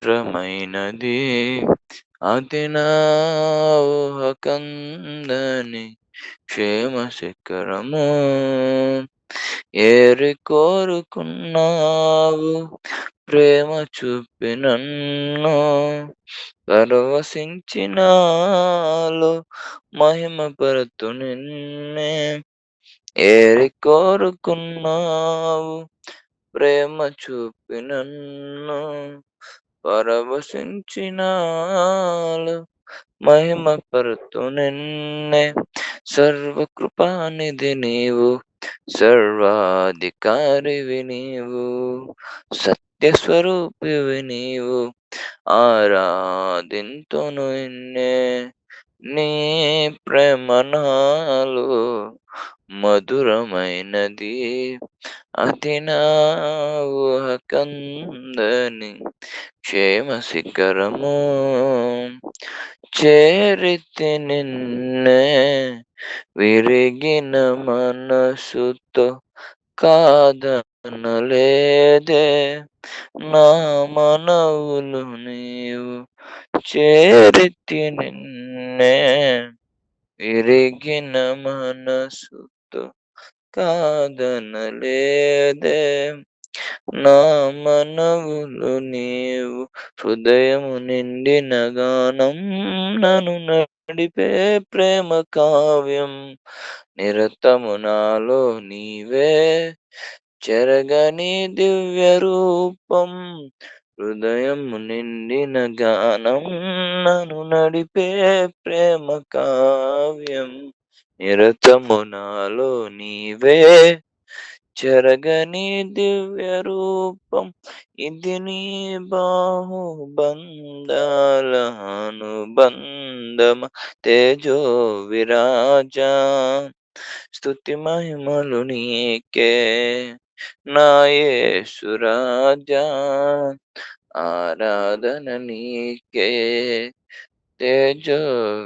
పవిత్రమైనది అది నా ఊహకందని క్షేమ శిఖరము. ఏరి కోరుకున్నావు ప్రేమ చూపి నన్ను, పరవశించినాలో మహిమపరతు నిన్నే. ఏరి కోరుకున్నావు ప్రేమ చూపి నన్ను, పరవశించినాలో మహిమపరతు నిన్నే. సర్వకృపానిధి నీవు, సర్వాధికారివి నీవు, సత్యస్వరూపివి నీవు, ఆరాధింతును నిన్నే. నీ ప్రేమ నాలో మధురమైనది అది నా ఊహకందని క్షేమ శిఖరము. చేరితి నిన్నే విరిగిన మనసుతో, కాదనలేదే నా మనవులు నీవు. చేరితి నిన్నే విరిగిన మనసుతో, కాదనలేదే నా మనవులు నీవు. హృదయము నిండిన గానం నన్ను నడిపే ప్రేమ కావ్యం. నిరతము నాలో నీవే చెరగని దివ్య రూపం. హృదయము నిండిన గానం నన్ను నడిపే ప్రేమ కావ్యం. నిరతము నాలో నీవే చెరగని దివ్య రూపం. ఇది నీ బాహుబంధాల అనుబంధమ తేజో విరాజా. స్తుతి మహిమలు నీకే నా యేసు రాజా. ఆరాధన నీకే తేజో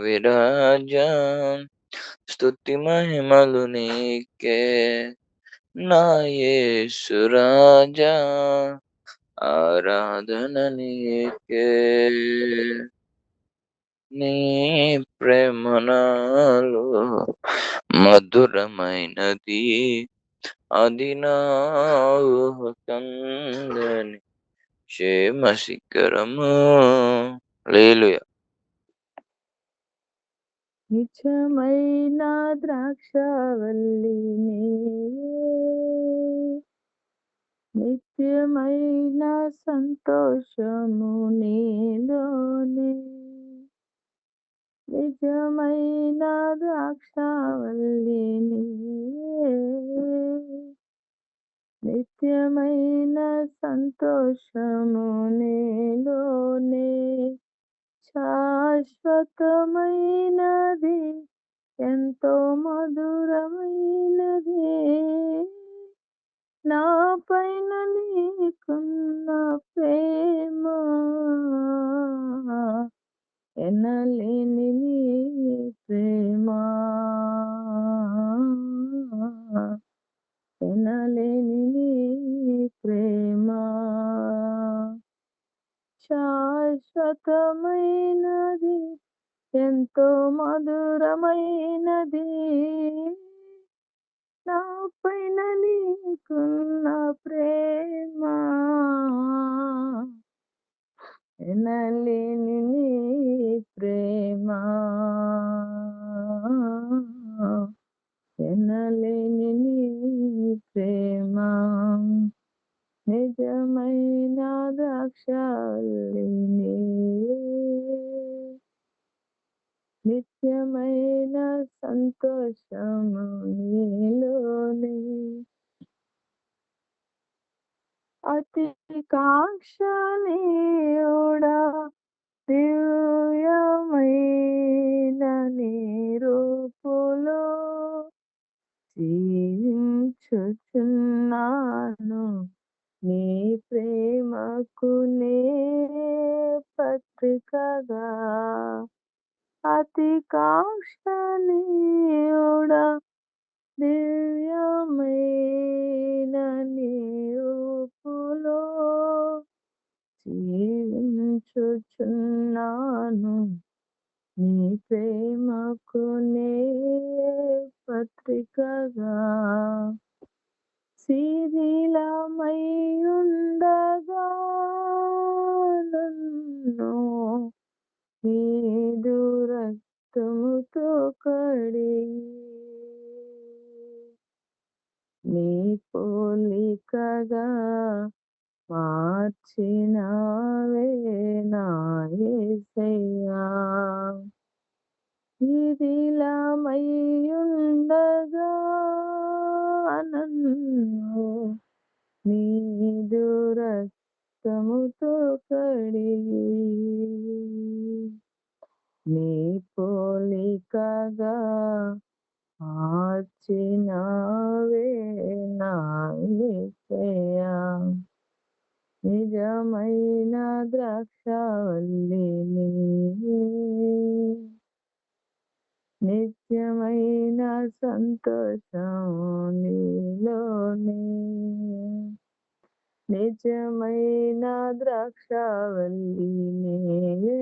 విరాజా. స్తుతి మహిమలు నీకే నా యేసు రాజా. ఆరాధన నీకే. నీ ప్రేమ నాలో మధురమైనది అది నా ఊహకందని క్షేమ శిఖరము. హల్లెలూయా. నిజమైన ద్రాక్షవల్లి నీవే, నిత్యమైన సంతోషము నీలోనే. నిజమైన ద్రాక్షవల్లి నీవే, నిత్యమైన సంతోషము నీలోనే. శాశ్వతమైనది ఎంతో మధురమైనది నా పైన నీకున్న ప్రేమ. ఎనలేని నీ ప్రేమ, ఎనలేని నీ ప్రేమ. శాశ్వతమైనది ఎంతో మధురమైనది నా పైన నీకున్న ప్రేమ. ఎనలేని నీ ప్రేమ, ఎనలేని నీ ప్రేమ. నిజమైన ద్రాక్షవల్లి నీవే, నిత్యమైన సంతోషము నీలోనే. అతి కాంక్షణీయుడా, దివ్యమైన నీ రూపులో జీవించుచున్నాను. నీ ప్రేమకు నే పత్రికగా. అతి కాంక్షణీయుడా, దివ్యమైన నీ రూపులో జీవించుచున్నాను. నీ ప్రేమకు నే పత్రికగా శిథిలమై ఉండగా నన్ను నీదు రక్తముతో కడిగి నీ పోలికగా మార్చినావే నా యేసయ్యా. శిథిలమై ఉండగా నన్ను నీదు రక్తముతో కడిగి నీ పోలికగా మార్చినావే నా యేసయ్యా. నిజమైన ద్రాక్షావల్లి నీవే, నిత్యమైన సంతోషము నీలోనే. నిజమైన ద్రాక్షావల్లి నీవే,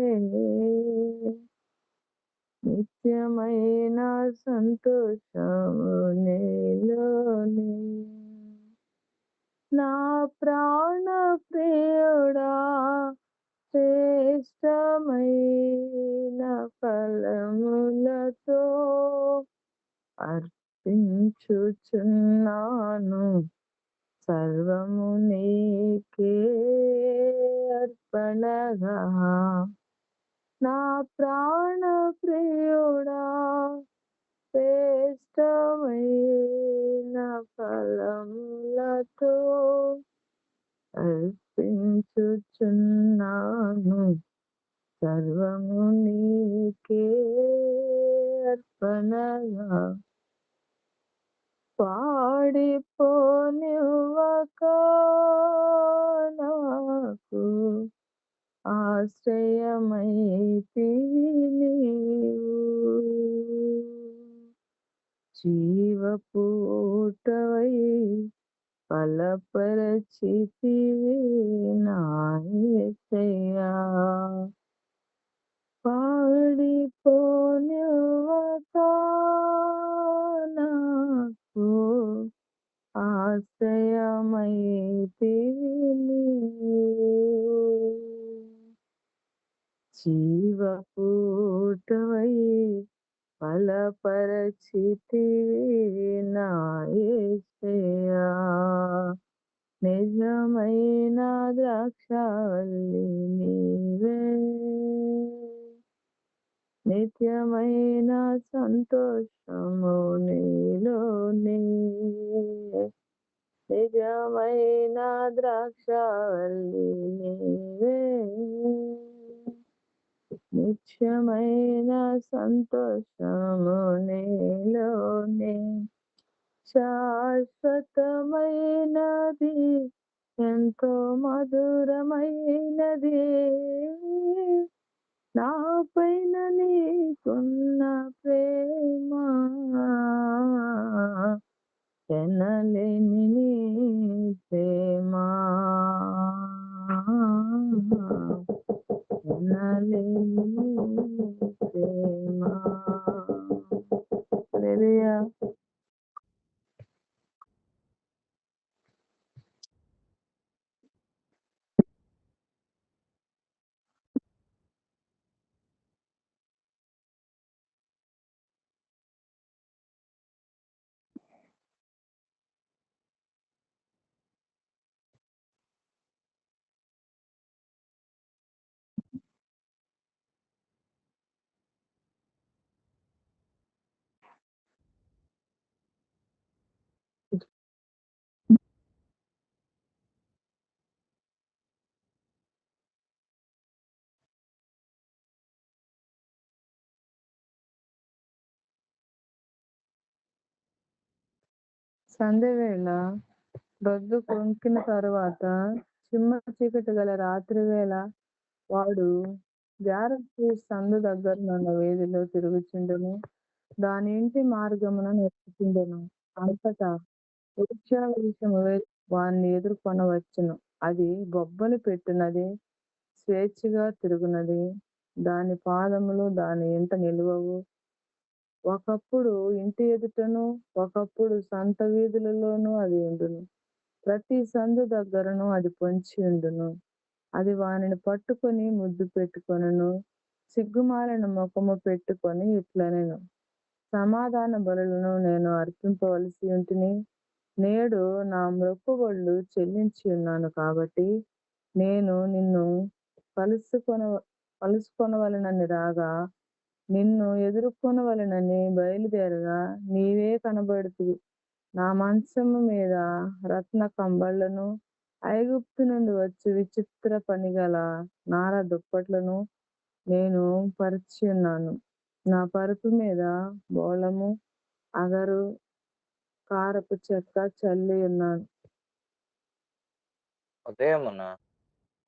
నిత్యమైన సంతోషము నీలోనే. నా ప్రాణ ప్రియుడా శ్రేష్టమైన ఫలములతో అర్పించుచున్నాను, సర్వము నీకే అర్పణగా. నా ప్రాణ ప్రియుడా శ్రేష్టమైన ఫలములతో అర్పించుచున్నాను, సర్వము నీకే అర్పణగా. పాడిపోనివ్వక నాకు ఆశ్రయమైతివి నీవు, జీవపూటవై బలపరచితివి నా యేసయ్యా. పాడిపోనివ్వక నాకు ఆశ్రయమైతివి నీవు, జీవపూటవై బలపరచితివి నా యేసయ్యా. నిజమైన ద్రాక్షావల్లి నీవే, నిత్యమైన సంతోషము నీలోనే. నిజమైన ద్రాక్షావల్లి నీవే, నిత్యమైన సంతోషము నీలోనే. శాశ్వతమైనది ఎంతో మధురమైనది నా పైన నీకున్న ప్రేమ, ఎనలేని నీ ప్రేమ, ఎనలేని నీ ప్రేమ. హల్లెలూయా. సంధ్యవేళ రొద్దు కొంకిన తరువాత చిమ్మ చీకటి గల రాత్రి వేళ వాడు జారస్త్రీ సందు దగ్గరనున్న వీధిలో తిరుగుచుండెను, దాని ఇంటి మార్గమున నడుచుచుండెను. అంతటా వృక్షావేశము వాణ్ణి ఎదుర్కొనవచ్చును. అది బొబ్బలు పెట్టునది, స్వేచ్ఛగా తిరుగునది, దాని పాదములు దాని ఎంట నిలువవు. ఒకప్పుడు ఇంటి ఎదుటను, ఒకప్పుడు సంత వీధులలోనూ అది ఉండును. ప్రతి సందు దగ్గరను అది పొంచి ఉండును. అది వానిని పట్టుకొని ముద్దు పెట్టుకొనును. సిగ్గుమాలిన ముఖము పెట్టుకొని ఇట్లనెను, సమాధాన బలులను నేను అర్పింపవలసి ఉంటిని. నేడు నా మొక్కుబడులు చెల్లించి ఉన్నాను కాబట్టి నేను నిన్ను కలుసుకొన కలుసుకొనవలెనని రాగా, నిన్ను ఎదుర్కొనవలెనని బయలుదేరగా నీవే కనబడుతివి. నా మంచము మీద రత్న కంబళ్లను, ఐగుప్తు నుండి వచ్చి విచిత్ర పనిగల నార దుప్పట్లను నేను పరిచి ఉన్నాను. నా పరుపు మీద బోళము, అగరు, కారపు చెక్క చల్లి ఉన్నాను.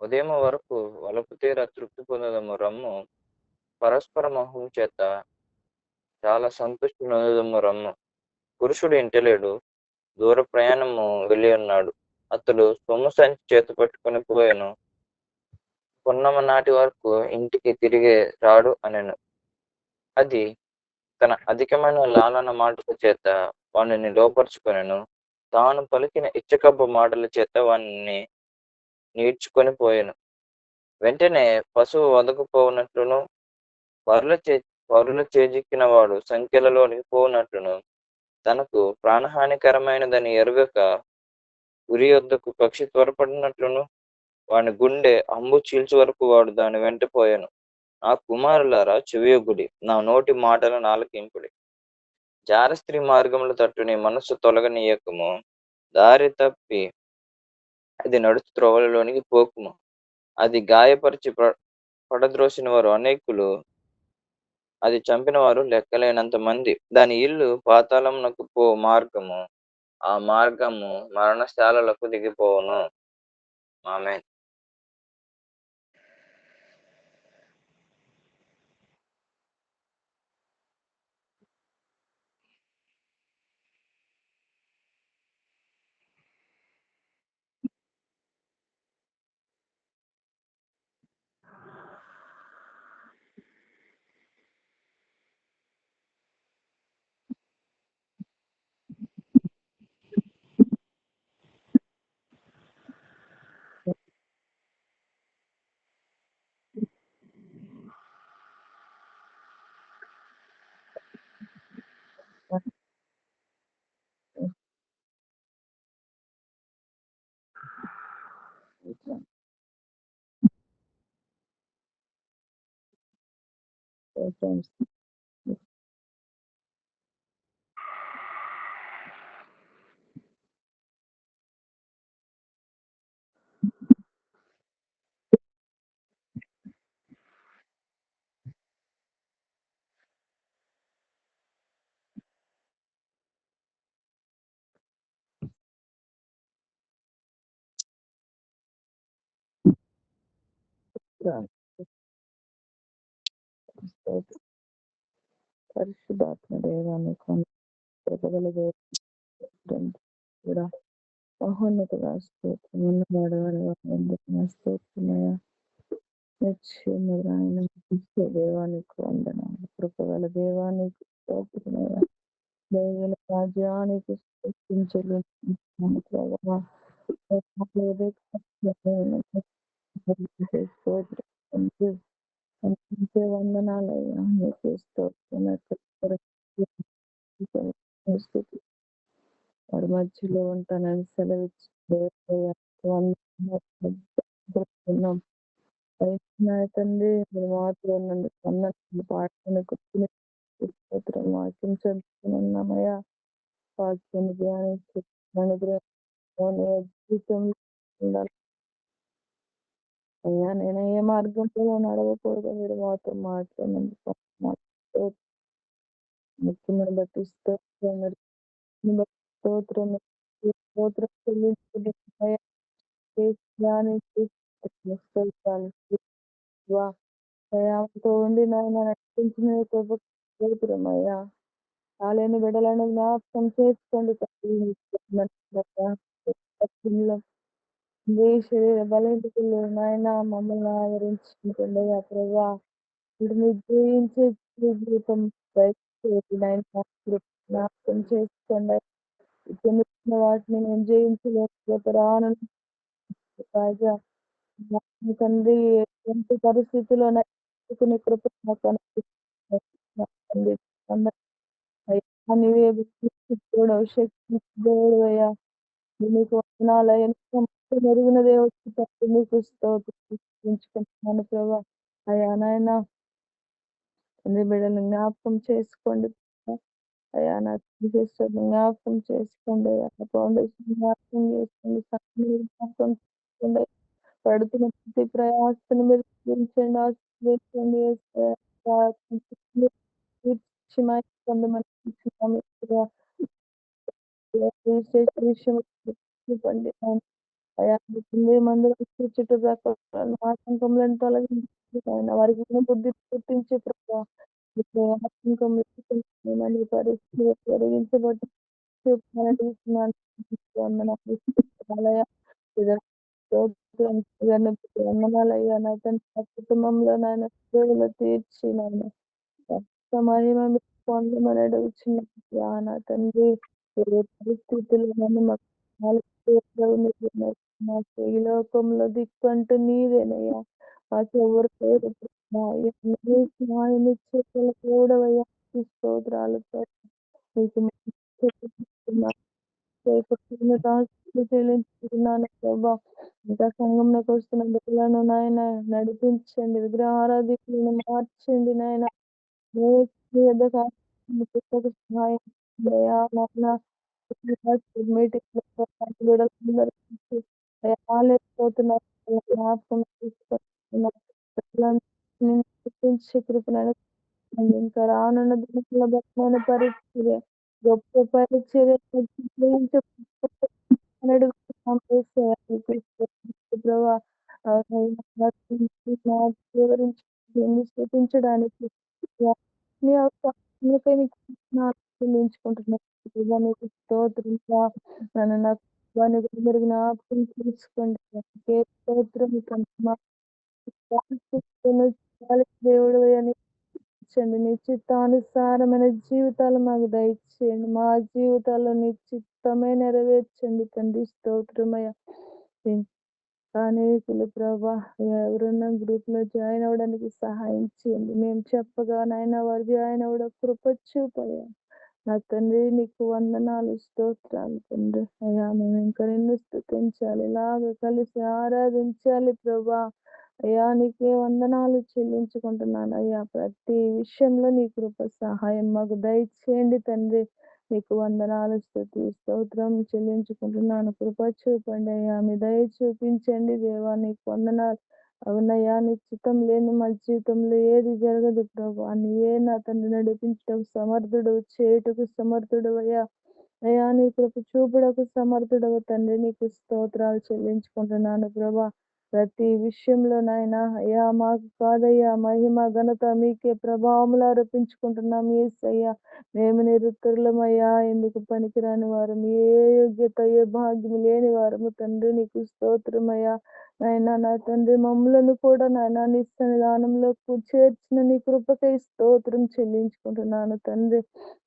ఉదయము వరకు వలపు తీర తృప్తి పొందదము రమ్ము. పరస్పర మోహము చేత చాలా సంతృష్టి నొందదము రమ్ము. పురుషుడు ఇంటలేడు, దూర ప్రయాణము వెళ్ళి ఉన్నాడు. అతడు సొమ్ము సంచి చేత పట్టుకొని పోయాను. పున్నమ నాటి వరకు ఇంటికి తిరిగి రాడు అనెను. అది తన అధికమైన లాలన మాటల చేత వానిని లోపరుచుకొనెను. తాను పలికిన ఇచ్చకబ్బు మాటల చేత వానిని నీడ్చుకొని పోయాను. వెంటనే పశువు వదకుపోవునట్లును, పరుల చేజిక్కిన వాడు సంఖ్యలలోనికి పోవునట్లును, తనకు ప్రాణహానికరమైనదని ఎరుగక ఉరి యొద్దకు పక్షి త్వరపడినట్లును, వాని గుండె అంబు చీల్చు వరకు వాడు దాని వెంట పోయాను. నా కుమారులారా చెవియొగ్గుడి, నా నోటి మాటలను ఆలకింపుడి. జార స్త్రీ మార్గముల తట్టు నీ మనస్సు తొలగనీయకము. దారి తప్పి అది నడుచు త్రోవలలోనికి పోకుము. అది గాయపరిచి పడద్రోసిన వారు అనేకులు, అది చంపిన వారు లెక్కలేనంత మంది. దాని ఇల్లు పాతాళమునకు పో మార్గము, ఆ మార్గము మరణశాలలకు దిగిపోవును. ఆమేన్. పరిశుద్ధాత్మ దేవాన్ని కృపగల దేవుని కూడా మహోన్నతగా స్తోత్రం స్తోత్రమయ్యా. నిత్యము ఆయన దేవానికి వందనాలు. కృపగల దేవానికి స్తోత్రమయ్యా. దైవ రాజ్యానికి స్తుతించలు స్తోత్రం. అంతే వందనాలయ్యా. నీకే స్తోత్రం. స్తుతి వారి మధ్యలో ఉంటానని సెలవిచ్చి తండ్రి మీరు మాత్రం ఉన్నందుకు అన్నట్టు పాటను కూర్చుని స్తోత్రం. వాక్యం చదువుతున్నామయ్యా. వాక్యం ధ్యానించి జీవితంలో ఉండాలి. అయ్యా నేను ఏ మార్గంలో నడవకూడదు, మీరు మాతో మాట్లాడినందుకు ముఖ్యమైన బట్టి స్తోత్రం. స్తోత్రం స్తోత్రం చెల్లించుకుంటున్నాయా. దయాతో ఉండి నాయన నడిపించిన స్తోత్రమయ్యా. కాలేని బిడ్డలను జ్ఞాపకం చేసుకోండి. శరీర బలహీనతలు నాయన మమ్మల్ని ఆదరించుకుంటుండగా ప్రభా మీరు జయించే జీవితం దయచేసి నాయన జ్ఞాపకం చేసుకోండి. పొందుతున్న వాటిని మేము జయించలేకపోతే రాను రాజా నా తండ్రి ఎటువంటి పరిస్థితుల్లోనైనా కొన్ని కృప మాకు అనుగ్రహించండి. అయ్యా నీవే దేవుడవు, శక్తి దేవుడవయ్యా. నీకు వందనాలయ్యా. మెరుగున దేవుడికి తండ్రి నీకు స్తోత్రించుకుంటున్నాను ప్రభా. అయ్యా నాయన తండ్రి బిడ్డలను జ్ఞాపకం చేసుకోండి ప్రభా. అయ్యా నా సిస్టర్ని జ్ఞాపకం చేసుకోండి అయ్యా. ఫౌండేషన్ జ్ఞాపకం చేసుకోండి. సంఘాన్ని జ్ఞాపకం చేసుకోండి. పడుతున్న ప్రతి ప్రయాసను మీరు దీవించండి, ఆశీర్వదించండి యేసయ్యా. తీర్చి మహిమ పొందమని ఇస్తున్నాము యేసయ్యా. రిజిస్ట్రేషన్ విషయంలో చూపండి అయ్యా. మందుల చుట్టుప్రక్కల ఆటంకములను తొలగించి ఆయన వారికి ఉన్న బుద్ధి పుట్టించి ప్రభావ ఆటంకములు పరిస్థితి తొలగించబట్టి వందనాలయ్యా. నా తండ్రి కుటుంబంలో నాయన దేవులు తీర్చి నాయన మహిమ మీరు పొందమని అడుగుచున్నా నా తండ్రి. ఏ పరిస్థితుల్లో నన్ను మాకు ఈ లోకంలో దిక్కంటూ నీదేనయ్యా. మాకెవరు లేరు సహాయం ఇచ్చే దేవుడవయ్యా. స్తోత్రాలు నీకు చెల్లించుకుంటున్నాను ప్రభా. ఇంకా సంఘంలోకి వస్తున్న బిడ్డలను నాయన నడిపించండి. విగ్రహారాధికులను మార్చండి నాయన. సహాయం కృపణ ఇంకా రానున్న దినముల బలమైన పరిచర్య, గొప్ప పరిచర్య స్థుతించడానికి చెల్లించుకుంటున్నాను. స్తోత్రం నన్ను నాకు మీరు జ్ఞాపకం తీసుకోండి. స్తోత్రం దేవుడు అని నీ చిత్తానుసారమైన జీవితాలు మాకు దయచేయండి. మా జీవితాల్లో నీ చిత్తమే నెరవేర్చండి తండ్రి. స్తోత్రమయ్య. అనేకులు ప్రభా ఎవరన్నా గ్రూప్ లో జాయిన్ అవ్వడానికి సహాయం చేయండి. మేము చెప్పగా నాయన వారు జాయిన్ అవ్వడం కృప చూపయ్యా. నా తండ్రి నీకు వందనాలు, స్తోత్రాలు తండ్రి. అయ్యా మేము ఇంకా నిన్ను స్తుతించాలి, ఇలాగ కలిసి ఆరాధించాలి ప్రభా. అయ్యా నీకే వందనాలు చెల్లించుకుంటున్నాను అయ్యా. ప్రతి విషయంలో నీ కృప సహాయం మాకు దయచేయండి తండ్రి. నీకు వందనాలు, స్తుతి, స్తోత్రం చెల్లించుకుంటున్నాను. కృప చూపండి అయ్యా. మీ దయ చూపించండి దేవా. నీకు వందనాలు. అవునయ్యా నీ చిత్తం లేని మా జీవితంలో ఏది జరగదు ప్రభా. నీవే నా తండ్రి నడిపించటకు సమర్థుడు, చేయుటకు సమర్థుడు అయ్యా. అయ్యా నీ కృప చూపుటకు సమర్థుడవు తండ్రి. నీకు స్తోత్రాలు చెల్లించుకుంటున్నాను ప్రభా. ప్రతి విషయంలో నాయన అయ్యా మాకు కాదయ్యా, మహిమ ఘనత మీకే ప్రభావములు ఆరోపించుకుంటున్నాం యేసయ్యా. మేము నిరుత్తరులమయ్యా, ఎందుకు పనికిరాని వారం, ఏ యోగ్యత ఏ భాగ్యం లేని వారము తండ్రి. నీకు స్తోత్రమయ్యా. నాయన నా తండ్రి మమ్మలను కూడా నాయన నీ సన్నిధానంలో చేర్చిన నీ కృపకై స్తోత్రం చెల్లించుకుంటున్నాను తండ్రి.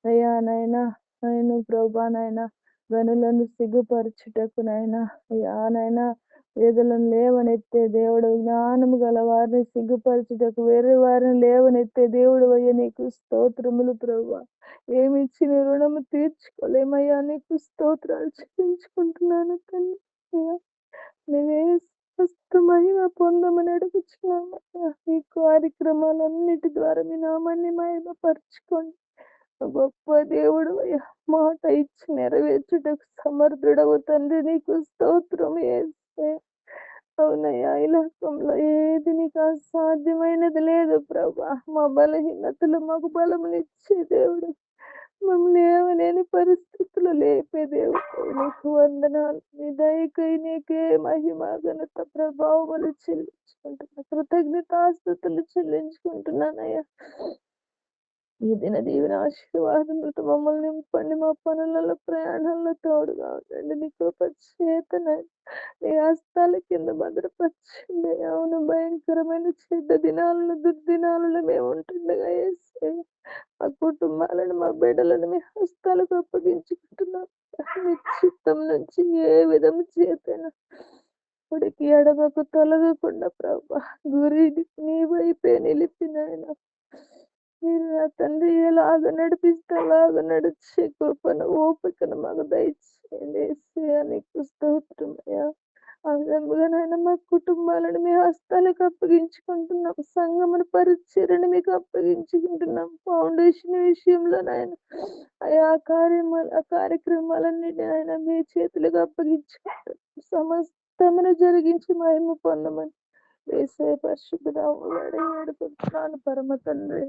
అయ్యా నాయన నేను ప్రభా నాయన గనులను సిగ్గుపరచుటకు నాయన అయ్యా నాయన వేదలను లేవనెత్తే దేవుడు, జ్ఞానము గల వారిని సిగ్గుపరచుటకు వేరే వారిని లేవనెత్తే దేవుడు అయ్యా. నీకు స్తోత్రములు ప్రభా. ఏమి ఇచ్చిన రుణము తీర్చుకోలేమయ్యా. నీకు స్తోత్రాలు చెల్లించుకుంటున్నాను తండ్రి. నువ్వే స్వస్థ మహిమ పొందమని అడుగుచున్నాను. ఈ కార్యక్రమాలన్నిటి ద్వారా మీ నామాన్ని మహిమ పరచుకోండి. గొప్ప దేవుడు అయ్యా. మాట ఇచ్చి నెరవేర్చుటకు సమర్థుడవు తండ్రి. నీకు స్తోత్రం యేసయ్యా. అవునయ్యా ఈ లోకంలో ఏది నీకు అసాధ్యమైనది లేదు ప్రభా. మా బలహీనతలు మాకు బలమునిచ్చే దేవుడు, మమ్మల్ని లేవలేని పరిస్థితులు లేపే దేవుడు. నీకు వందనాలు. నీ దయకై నీకే మహిమ ఘనత ప్రభావములు చెల్లించుకుంటున్నా, కృతజ్ఞతాస్తుతులు చెల్లించుకుంటున్నానయ్యా. ఈ దిన దీవెన ఆశీర్వాదములతో మమ్మల్ని నింపండి. మా పనులలో ప్రయాణాల్లో తోడుగా ఉండండి. నీ కృప చేతనైనా నీ హస్తాల కింద భద్రపరచండి. అవును, భయంకరమైన చెడ్డ దినాలను దుర్దినాలలో మేము ఉంటుండగా యేసయ్య మా కుటుంబాలను మా బిడ్డలను మీ హస్తాలకు అప్పగించుకుంటున్నాం. మీ చిత్తం నుంచి ఏ విధము చేతైనా కుడికి ఎడమకు తొలగకుండా ప్రభా గురి నీ వైపే నిలిపినాయన మీరు నా తండ్రి ఎలాగ నడిపిస్తే అలాగ నడిచే కృపను ఓపికను మాకు దయచేయండి. యేసయ్య నీకు స్తోత్రమయ్యా. ఆ విధముగానైనా మా కుటుంబాలను మీ హస్తాలకు అప్పగించుకుంటున్నాం. సంఘమును పరిచర్యను మీకు అప్పగించుకుంటున్నాం. ఫౌండేషన్ విషయంలోనైనా అయా కార్యక్రమాలన్నిటిని ఆయన మీ చేతులకు అప్పగించుకుంటాం. సమస్తమును జరిగించి మహిమ పొందమని యేసయ్య పరిశుద్ధ నామములో అడిగి వేడుకుంటున్నాను పరమ తండ్రి.